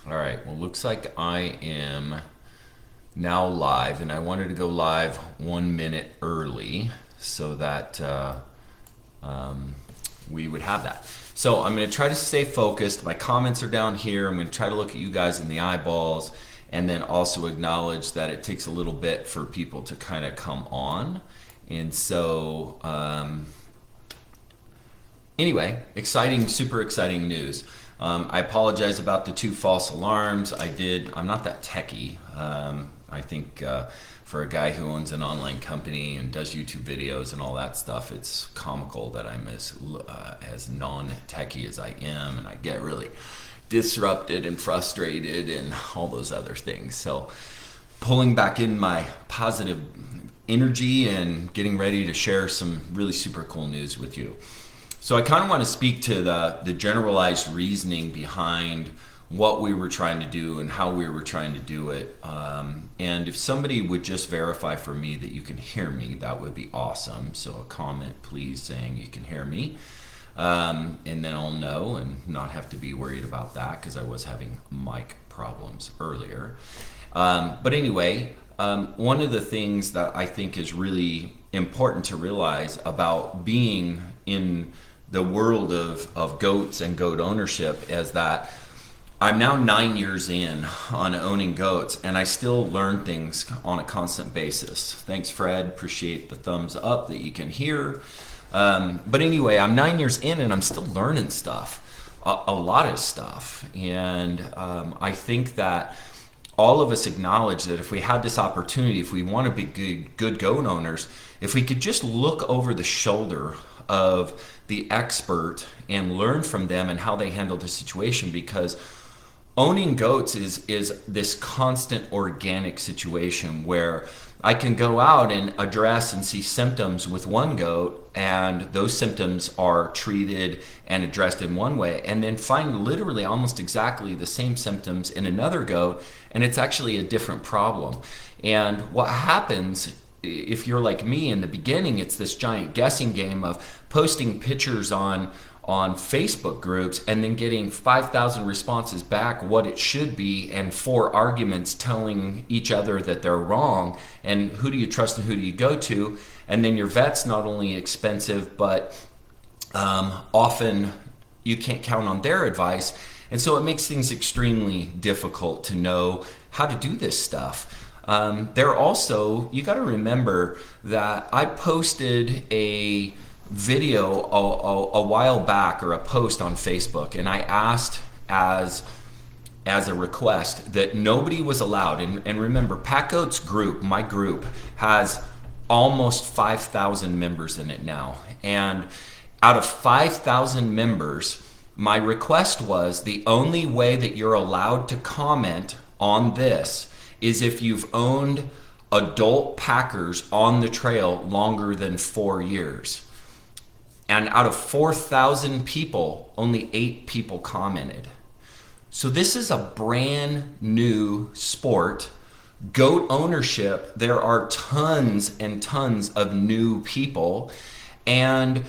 All right. Well, looks like I am now live, and I wanted to go live 1 minute early so that we would have that. So I'm going to try to stay focused. My comments are down here. I'm going to try to look at you guys in the eyeballs, and then also acknowledge that it takes a little bit for people to kind of come on. And so, anyway, exciting, super exciting news. I apologize about the two false alarms. I'm not that techie. I think for a guy who owns an online company and does YouTube videos and all that stuff, it's comical that I'm as non-techie as I am, and I get really disrupted and frustrated and all those other things. So pulling back in my positive energy and getting ready to share some really super cool news with you. So I kind of want to speak to the generalized reasoning behind what we were trying to do and how we were trying to do it. And if somebody would just verify for me that you can hear me, that would be awesome. So a comment, please, saying you can hear me. And then I'll know and not have to be worried about that because I was having mic problems earlier. But anyway, one of the things that I think is really important to realize about being in the world of goats and goat ownership is that I'm now 9 years in on owning goats, and I still learn things on a constant basis. Thanks, Fred. Appreciate the thumbs up that you can hear. But anyway, I'm 9 years in, and I'm still learning stuff, a lot of stuff. And I think that all of us acknowledge that if we had this opportunity, if we want to be good goat owners, if we could just look over the shoulder of the expert and learn from them and how they handle the situation, because owning goats is this constant organic situation where I can go out and address and see symptoms with one goat, and those symptoms are treated and addressed in one way, and then find literally almost exactly the same symptoms in another goat, and it's actually a different problem. And what happens if you're like me in the beginning, it's this giant guessing game of posting pictures on Facebook groups and then getting 5,000 responses back what it should be, and 4 arguments telling each other that they're wrong, and who do you trust and who do you go to. And then your vet's not only expensive, but often you can't count on their advice, and so it makes things extremely difficult to know how to do this stuff. There also, you got to remember that I posted a video a while back, or a post on Facebook, and I asked as a request that nobody was allowed. And remember, PackGoats group, my group, has almost 5,000 members in it now. And out of 5,000 members, my request was the only way that you're allowed to comment on this is if you've owned adult packers on the trail longer than 4 years. And out of 4,000 people, only 8 people commented. So this is a brand new sport. Goat ownership, there are tons and tons of new people, and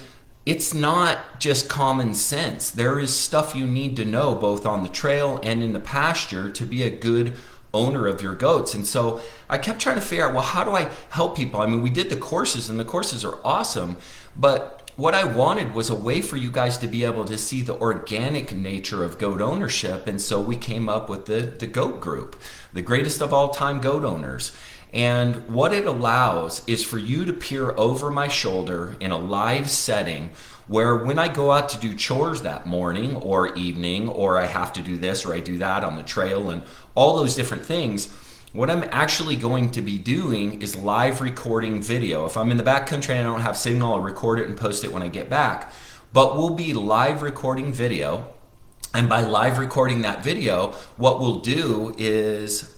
it's not just common sense. There is stuff you need to know both on the trail and in the pasture to be a good owner of your goats. And so I kept trying to figure out, well, how do I help people? I mean, we did the courses, and the courses are awesome, but what I wanted was a way for you guys to be able to see the organic nature of goat ownership. And so we came up with the GOAT group, the greatest of all time goat owners. And what it allows is for you to peer over my shoulder in a live setting, where when I go out to do chores that morning or evening, or I have to do this or I do that on the trail and all those different things, what I'm actually going to be doing is live recording video. If I'm in the backcountry and I don't have signal, I'll record it and post it when I get back. But we'll be live recording video. And by live recording that video, what we'll do is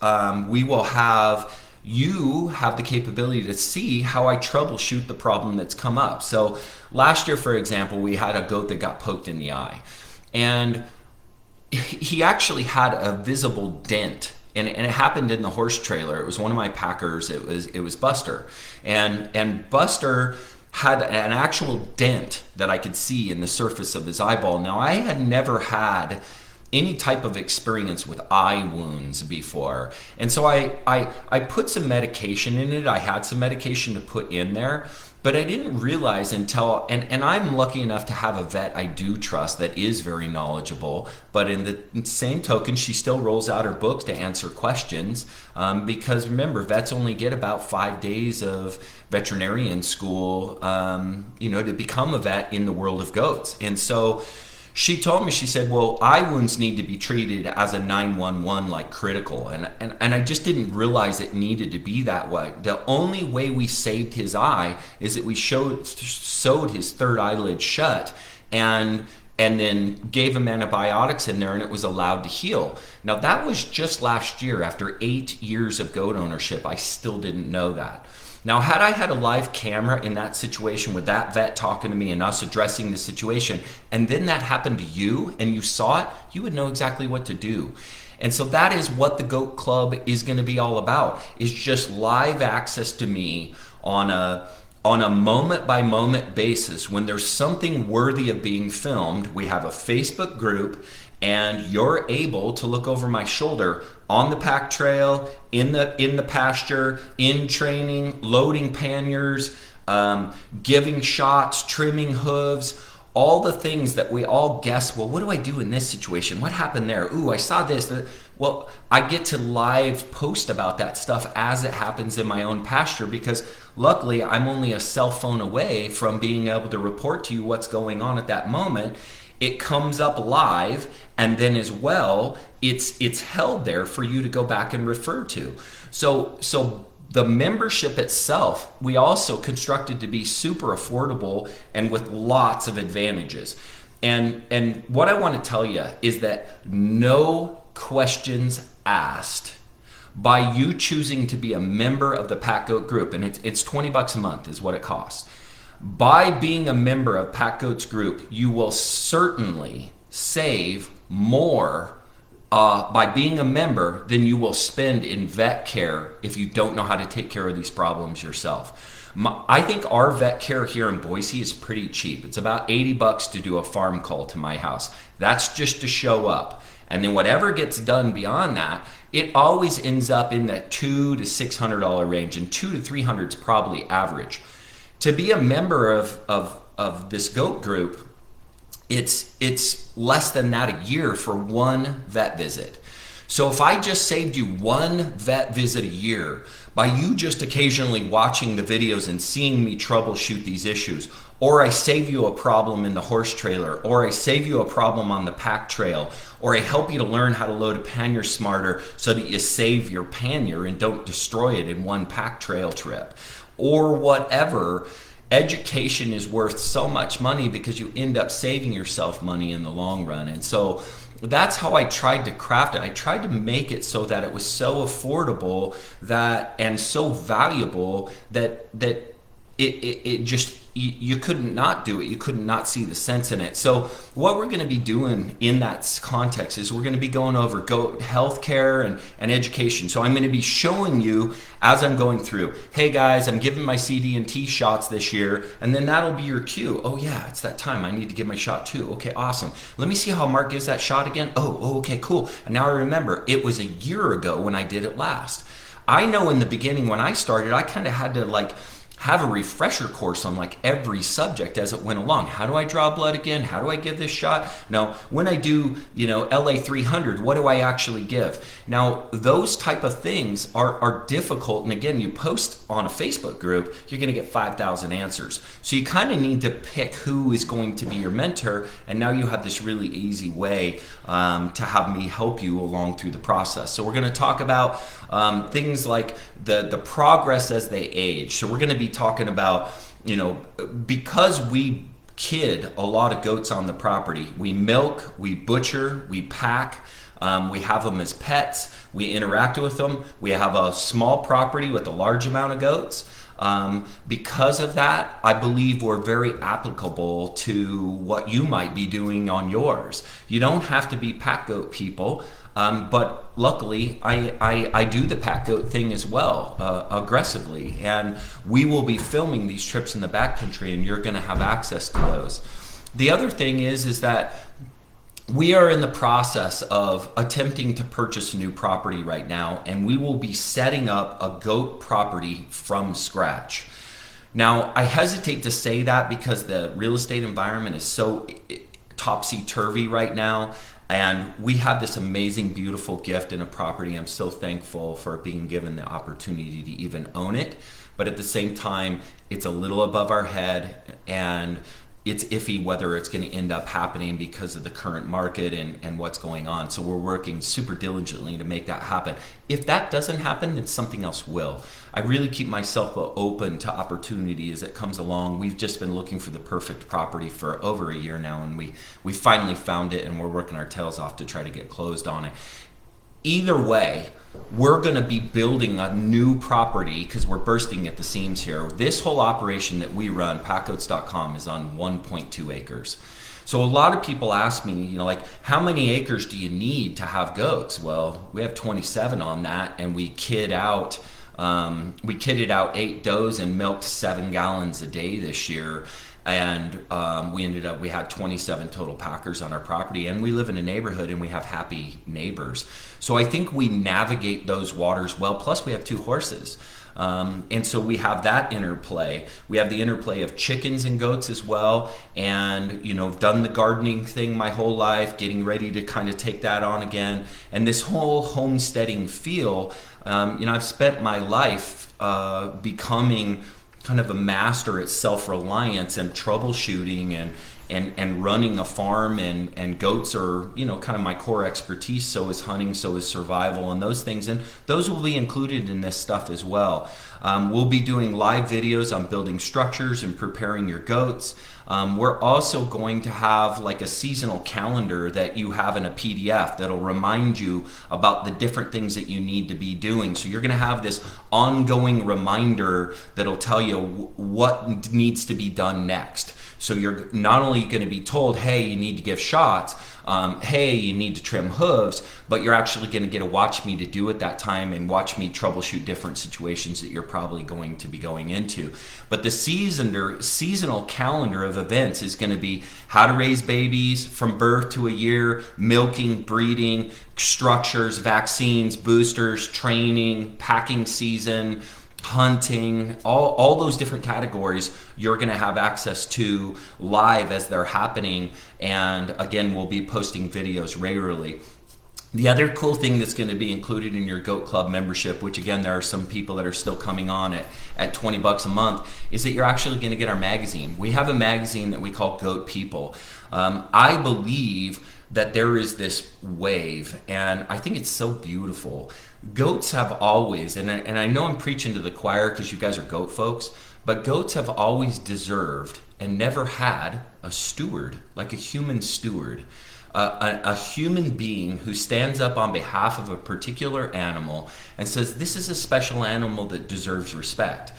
we will have you have the capability to see how I troubleshoot the problem that's come up. So last year, for example, we had a goat that got poked in the eye. And he actually had a visible dent. And it happened in the horse trailer. It was one of my packers. It was Buster, and Buster had an actual dent that I could see in the surface of his eyeball. Now, I had never had any type of experience with eye wounds before. And so I put some medication in it. I had some medication to put in there, but I didn't realize until, and I'm lucky enough to have a vet I do trust that is very knowledgeable, but in the same token, she still rolls out her books to answer questions, because remember, vets only get about 5 days of veterinarian school, to become a vet in the world of goats. And so she told me, she said, well, eye wounds need to be treated as a 911, like critical. And I just didn't realize it needed to be that way. The only way we saved his eye is that we sewed his third eyelid shut and then gave him antibiotics in there, and it was allowed to heal. Now, that was just last year. After 8 years of goat ownership, I still didn't know that. Now, had I had a live camera in that situation with that vet talking to me and us addressing the situation, and then that happened to you and you saw it, you would know exactly what to do. And so that is what the Goat Club is going to be all about, is just live access to me on a moment by moment basis. When there's something worthy of being filmed, we have a Facebook group, and you're able to look over my shoulder on the pack trail, in the pasture, in training, loading panniers, giving shots, trimming hooves, all the things that we all guess, well, what do I do in this situation? What happened there? Ooh, I saw this. Well, I get to live post about that stuff as it happens in my own pasture, because luckily I'm only a cell phone away from being able to report to you what's going on at that moment. It comes up live, and then as well, it's held there for you to go back and refer to. So the membership itself, we also constructed to be super affordable and with lots of advantages. And what I want to tell you is that no questions asked. By you choosing to be a member of the Pack Goat group, and it's $20 a month is what it costs. By being a member of Pack Goats group, you will certainly save more by being a member than you will spend in vet care if you don't know how to take care of these problems yourself. I think our vet care here in Boise is pretty cheap. It's about $80 to do a farm call to my house. That's just to show up. And then whatever gets done beyond that, it always ends up in that $200 to $600 range, and $200 to $300 is probably average. To be a member of this goat group, it's less than that a year for one vet visit. So if I just saved you one vet visit a year by you just occasionally watching the videos and seeing me troubleshoot these issues, or I save you a problem in the horse trailer, or I save you a problem on the pack trail, or I help you to learn how to load a pannier smarter so that you save your pannier and don't destroy it in one pack trail trip, or whatever, education is worth so much money because you end up saving yourself money in the long run. And so that's how I tried to craft it. I tried to make it so that it was so affordable that and so valuable that it just, you couldn't not do it. You couldn't not see the sense in it. So what we're going to be doing in that context is we're going to be going over goat healthcare and education. So I'm going to be showing you as I'm going through, hey guys, I'm giving my CD&T shots this year, and then that'll be your cue. Oh yeah, it's that time. I need to give my shot too. Okay, awesome. Let me see how Mark gives that shot again. Oh, okay, cool. And now I remember it was a year ago when I did it last. I know in the beginning when I started, I kind of had to have a refresher course on every subject as it went along. How do I draw blood again? How do I give this shot? Now, when I do, LA 300, what do I actually give? Now, those type of things are difficult. And again, you post on a Facebook group, you're going to get 5,000 answers. So you kind of need to pick who is going to be your mentor. And now you have this really easy way to have me help you along through the process. So we're going to talk about things like the progress as they age. So we're going to be talking about, because we kid a lot of goats on the property, we milk, we butcher, we pack, we have them as pets, we interact with them, we have a small property with a large amount of goats. Because of that, I believe we're very applicable to what you might be doing on yours. You don't have to be pack goat people. But luckily, I do the pack goat thing as well, aggressively. And we will be filming these trips in the backcountry, and you're going to have access to those. The other thing is that We are in the process of attempting to purchase a new property right now, and we will be setting up a goat property from scratch. Now, I hesitate to say that because the real estate environment is so topsy-turvy right now, and we have this amazing, beautiful gift in a property. I'm so thankful for being given the opportunity to even own it. But at the same time, it's a little above our head, and it's iffy whether it's going to end up happening because of the current market and what's going on. So we're working super diligently to make that happen. If that doesn't happen, then something else will. I really keep myself open to opportunity as it comes along. We've just been looking for the perfect property for over a year now, and we finally found it, and we're working our tails off to try to get closed on it. Either way, we're going to be building a new property because we're bursting at the seams here. This whole operation that we run, PackGoats.com, is on 1.2 acres. So a lot of people ask me, like, how many acres do you need to have goats? Well, we have 27 on that, and we kitted out 8 does and milked 7 gallons a day this year. And we had 27 total packers on our property, and we live in a neighborhood and we have happy neighbors. So I think we navigate those waters well. Plus we have 2 horses. And so we have that interplay. We have the interplay of chickens and goats as well. And, done the gardening thing my whole life, getting ready to kind of take that on again. And this whole homesteading feel, I've spent my life becoming kind of a master at self-reliance and troubleshooting and running a farm, and goats are kind of my core expertise. So is hunting, so is survival, and those things, and those will be included in this stuff as well. We'll be doing live videos on building structures and preparing your goats. We're also going to have like a seasonal calendar that you have in a PDF that'll remind you about the different things that you need to be doing. So you're going to have this ongoing reminder that'll tell you what needs to be done next. So you're not only going to be told, hey, you need to give shots, hey, you need to trim hooves, but you're actually going to get to watch me to do it that time and watch me troubleshoot different situations that you're probably going to be going into. But the seasonal calendar of events is going to be how to raise babies from birth to a year, milking, breeding, structures, vaccines, boosters, training, packing season, hunting, all those different categories you're going to have access to live as they're happening. And again, we'll be posting videos regularly. The other cool thing that's going to be included in your Goat Club membership, which again, there are some people that are still coming on at $20 a month, is that you're actually going to get our magazine. We have a magazine that we call Goat People. I believe that there is this wave, and I think it's so beautiful. Goats have always, and I know I'm preaching to the choir because you guys are goat folks, but goats have always deserved and never had a steward, like a human steward. A human being who stands up on behalf of a particular animal and says, this is a special animal that deserves respect.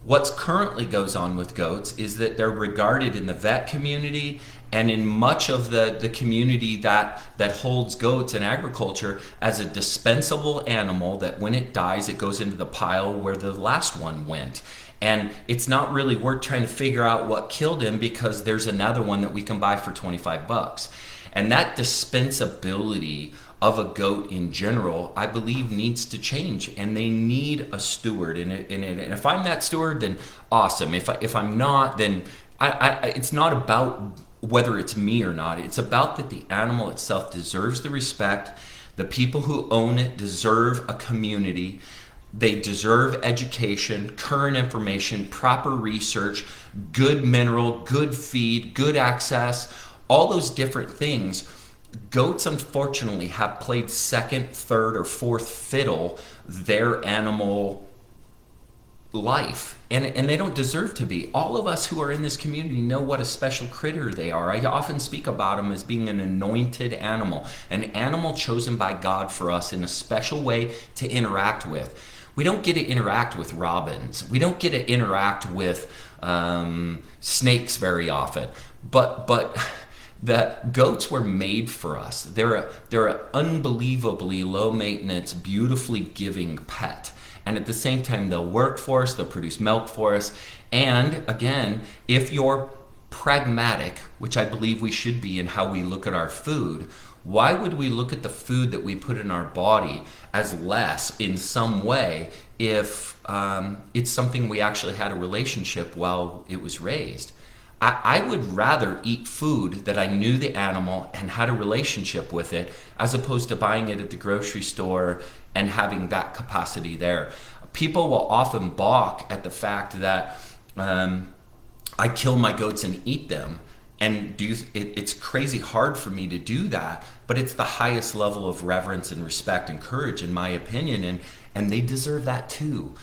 What's currently goes on with goats is that they're regarded in the vet community and in much of the community that holds goats in agriculture as a dispensable animal that when it dies, it goes into the pile where the last one went. And it's not really worth trying to figure out what killed him because there's another one that we can buy for 25 bucks. And that dispensability of a goat in general, I believe needs to change, and they need a steward. And if I'm that steward, then awesome. If I'm not, then it's not about whether it's me or not. It's about that the animal itself deserves the respect. The people who own it deserve a community. They deserve education, current information, proper research, good mineral, good feed, good access, all those different things. Goats, unfortunately, have played second, third, or fourth fiddle their animal life, and they don't deserve to be. All of us who are in this community know what a special critter they are. I often speak about them as being an anointed animal, an animal chosen by God for us in a special way to interact with. We don't get to interact with robins. We don't get to interact with snakes very often, but that goats were made for us. They're an unbelievably low maintenance, beautifully giving pet. And at the same time, they'll work for us, they'll produce milk for us. And again, if your pragmatic, which I believe we should be in how we look at our food, why would we look at the food that we put in our body as less in some way if it's something we actually had a relationship while it was raised? I would rather eat food that I knew the animal and had a relationship with it as opposed to buying it at the grocery store and having that capacity there. People will often balk at the fact that I kill my goats and eat them. And it's crazy hard for me to do that, but it's the highest level of reverence and respect and courage, in my opinion, and they deserve that too.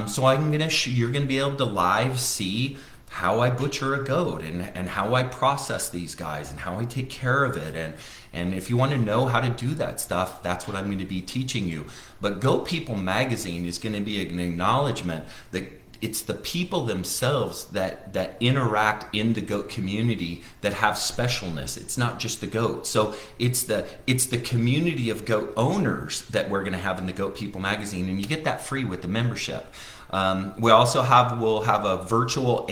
So you're gonna be able to live see how I butcher a goat and how I process these guys and how I take care of it. And if you want to know how to do that stuff, that's what I'm going to be teaching you. But Goat People Magazine is going to be an acknowledgement that it's the people themselves that interact in the goat community that have specialness. It's not just the goat. So it's the community of goat owners that we're going to have in the Goat People Magazine, and you get that free with the membership. We'll have a virtual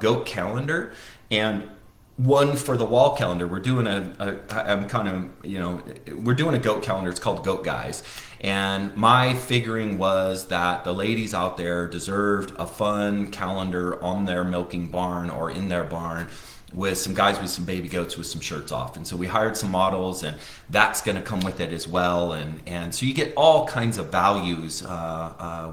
goat calendar and one for the wall calendar. We're doing we're doing a goat calendar. It's called Goat Guys. And my figuring was that the ladies out there deserved a fun calendar on their milking barn or in their barn with some guys with some baby goats with some shirts off. And so we hired some models, and that's going to come with it as well. And so you get all kinds of values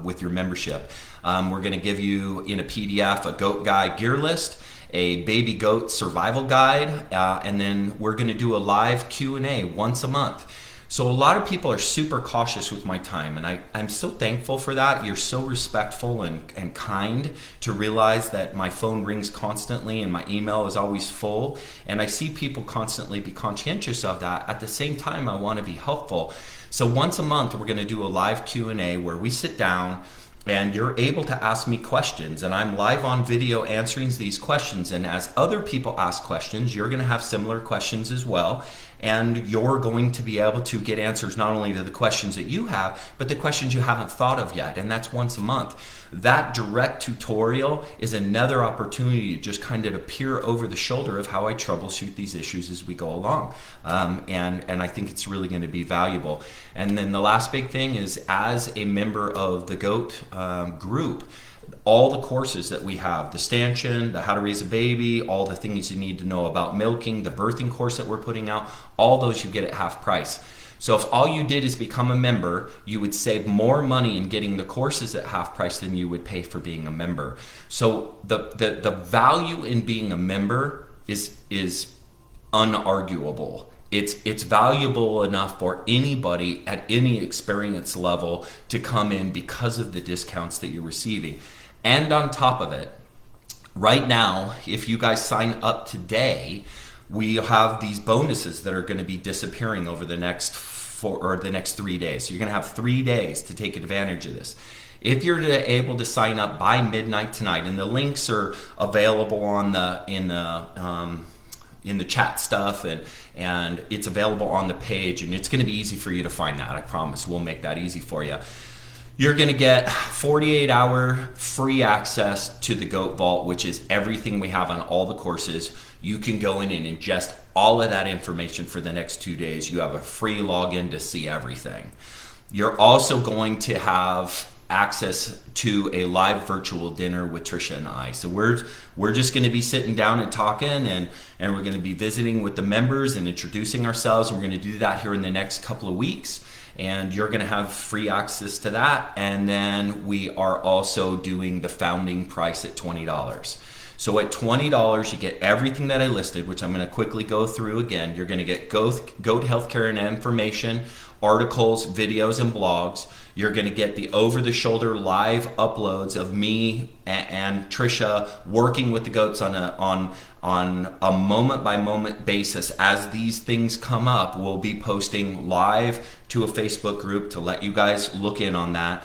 with your membership. We're going to give you in a PDF a goat guy gear list, a baby goat survival guide, and then we're going to do a live Q&A once a month. So a lot of people are super cautious with my time, and I'm so thankful for that. You're so respectful and kind to realize that my phone rings constantly and my email is always full, and I see people constantly be conscientious of that. At the same time, I want to be helpful. So once a month, we're going to do a live Q&A where we sit down and you're able to ask me questions, and I'm live on video answering these questions. And as other people ask questions, you're going to have similar questions as well. And you're going to be able to get answers not only to the questions that you have, but the questions you haven't thought of yet. And that's once a month. That direct tutorial is another opportunity to just kind of peer over the shoulder of how I troubleshoot these issues as we go along. And I think it's really going to be valuable. And then the last big thing is, as a member of the GOAT group, all the courses that we have, the stanchion, the how to raise a baby, all the things you need to know about milking, the birthing course that we're putting out, all those you get at half price. So if all you did is become a member, you would save more money in getting the courses at half price than you would pay for being a member. So the value in being a member is unarguable. It's valuable enough for anybody at any experience level to come in because of the discounts that you're receiving. And on top of it, right now, if you guys sign up today, we have these bonuses that are going to be disappearing over the next 3 days. So you're going to have 3 days to take advantage of this. If you're able to sign up by midnight tonight, and the links are available in the chat stuff, and it's available on the page, and it's going to be easy for you to find that. I promise we'll make that easy for you. You're going to get 48-hour free access to the GOAT Vault, which is everything we have on all the courses. You can go in and ingest all of that information for the next 2 days. You have a free login to see everything. You're also going to have access to a live virtual dinner with Trisha and I. So we're just going to be sitting down and talking, and we're going to be visiting with the members and introducing ourselves. And we're going to do that here in the next couple of weeks. And you're going to have free access to that. And then we are also doing the founding price at $20. So at $20, you get everything that I listed, which I'm going to quickly go through again. You're going to get goat healthcare and information, articles, videos, and blogs. You're going to get the over-the-shoulder live uploads of me and Trisha working with the goats on a moment-by-moment basis. As these things come up, we'll be posting live to a Facebook group to let you guys look in on that.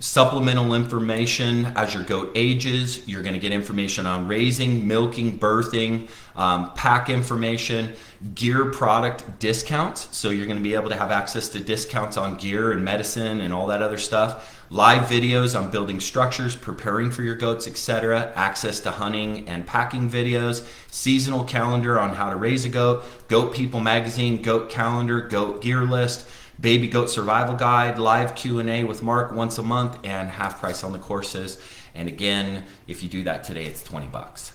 Supplemental information as your goat ages. You're going to get information on raising, milking, birthing, pack information, gear product discounts. So you're going to be able to have access to discounts on gear and medicine and all that other stuff. Live videos on building structures, preparing for your goats, etc. Access to hunting and packing videos. Seasonal calendar on how to raise a goat. Goat People magazine, goat calendar, goat gear list. Baby Goat Survival Guide, live Q&A with Marc once a month, and half price on the courses. And again, if you do that today, it's $20.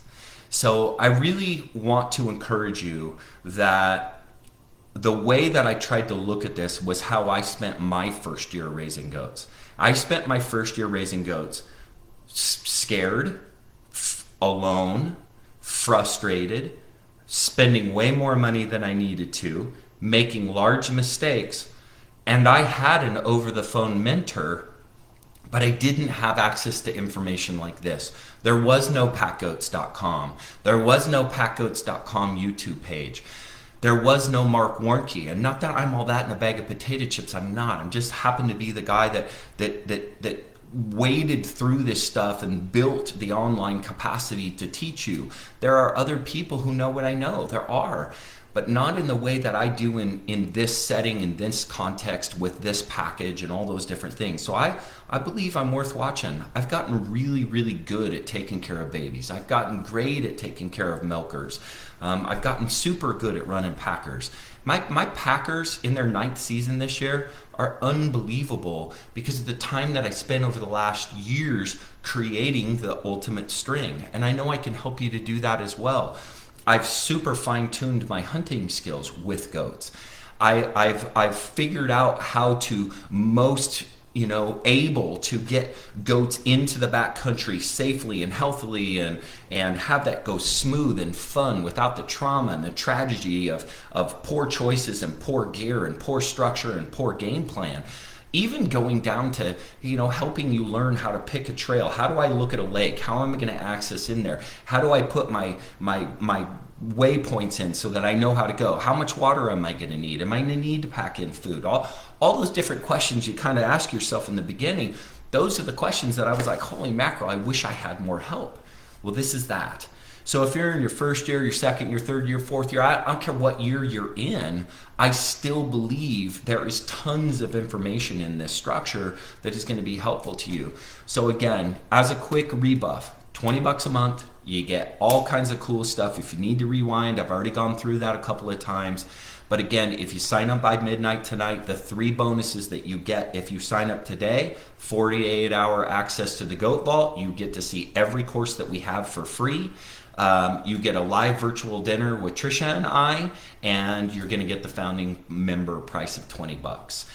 So I really want to encourage you that the way that I tried to look at this was how I spent my first year raising goats. I spent my first year raising goats scared, alone, frustrated, spending way more money than I needed to, making large mistakes. And I had an over-the-phone mentor, but I didn't have access to information like this. There was no PackGoats.com. There was no PackGoats.com YouTube page. There was no Marc Warnke. And not that I'm all that in a bag of potato chips. I'm not. I'm just happen to be the guy that waded through this stuff and built the online capacity to teach you. There are other people who know what I know. There are. But not in the way that I do in this setting, in this context, with this package and all those different things. So I believe I'm worth watching. I've gotten really, really good at taking care of babies. I've gotten great at taking care of milkers. I've gotten super good at running packers. My packers in their 9th season this year are unbelievable because of the time that I spent over the last years creating the ultimate string. And I know I can help you to do that as well. I've super fine-tuned my hunting skills with goats. I've figured out how to most able to get goats into the backcountry safely and healthily and have that go smooth and fun without the trauma and the tragedy of poor choices and poor gear and poor structure and poor game plan. Even going down to, helping you learn how to pick a trail. How do I look at a lake? How am I going to access in there? How do I put my waypoints in so that I know how to go? How much water am I going to need? Am I going to need to pack in food? All those different questions you kind of ask yourself in the beginning, those are the questions that I was like, holy mackerel, I wish I had more help. Well, this is that. So if you're in your first year, your second year, third year, fourth year, I don't care what year you're in, I still believe there is tons of information in this structure that is going to be helpful to you. So again, as a quick rebuff, $20 a month, you get all kinds of cool stuff. If you need to rewind, I've already gone through that a couple of times. But again, if you sign up by midnight tonight, the 3 bonuses that you get if you sign up today, 48-hour access to the Goat Vault, you get to see every course that we have for free. You get a live virtual dinner with Trisha and I, and you're going to get the founding member price of $20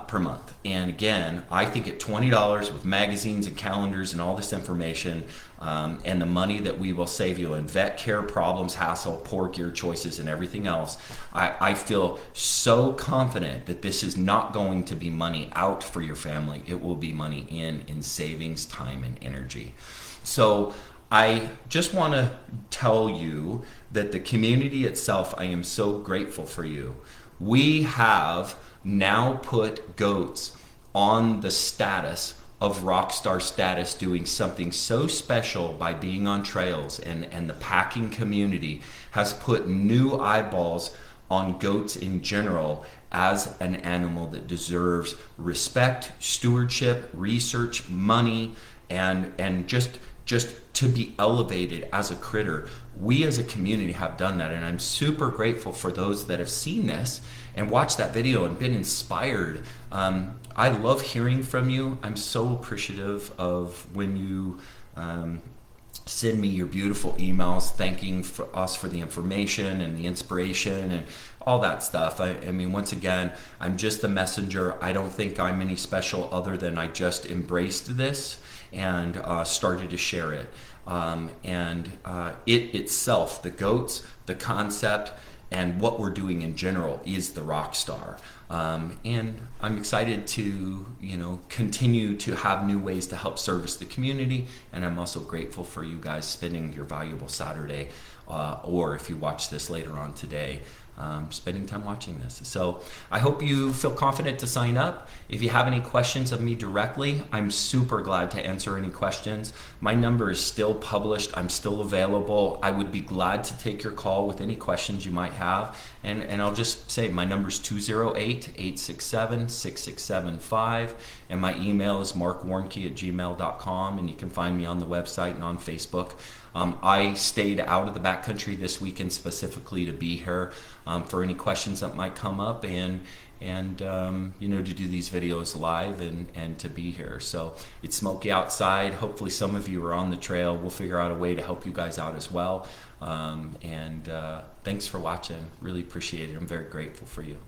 per month. And again, I think at $20 with magazines and calendars and all this information, and the money that we will save you in vet care, problems, hassle, poor gear choices, and everything else, I feel so confident that this is not going to be money out for your family. It will be money in savings, time, and energy. So I just want to tell you that the community itself, I am so grateful for you. We have now put goats on the status of rockstar status, doing something so special by being on trails, and the packing community has put new eyeballs on goats in general as an animal that deserves respect, stewardship, research, money, and just to be elevated as a critter. We as a community have done that, and I'm super grateful for those that have seen this and watched that video and been inspired. I love hearing from you. I'm so appreciative of when you send me your beautiful emails thanking us for the information and the inspiration and all that stuff. I mean, once again, I'm just the messenger. I don't think I'm any special other than I just embraced this and started to share it. It itself, the goats, the concept, and what we're doing in general is the rock star. And I'm excited to, continue to have new ways to help service the community. And I'm also grateful for you guys spending your valuable Saturday or if you watch this later on today, spending time watching this. So I hope you feel confident to sign up. If you have any questions of me directly, I'm super glad to answer any questions. My number is still published. I'm still available. I would be glad to take your call with any questions you might have. And I'll just say my number is 208-867-6675. And my email is markwarnke@gmail.com. And you can find me on the website and on Facebook. I stayed out of the backcountry this weekend specifically to be here for any questions that might come up, and you know, to do these videos live and to be here. So it's smoky outside. Hopefully some of you are on the trail. We'll figure out a way to help you guys out as well. Thanks for watching. Really appreciate it. I'm very grateful for you.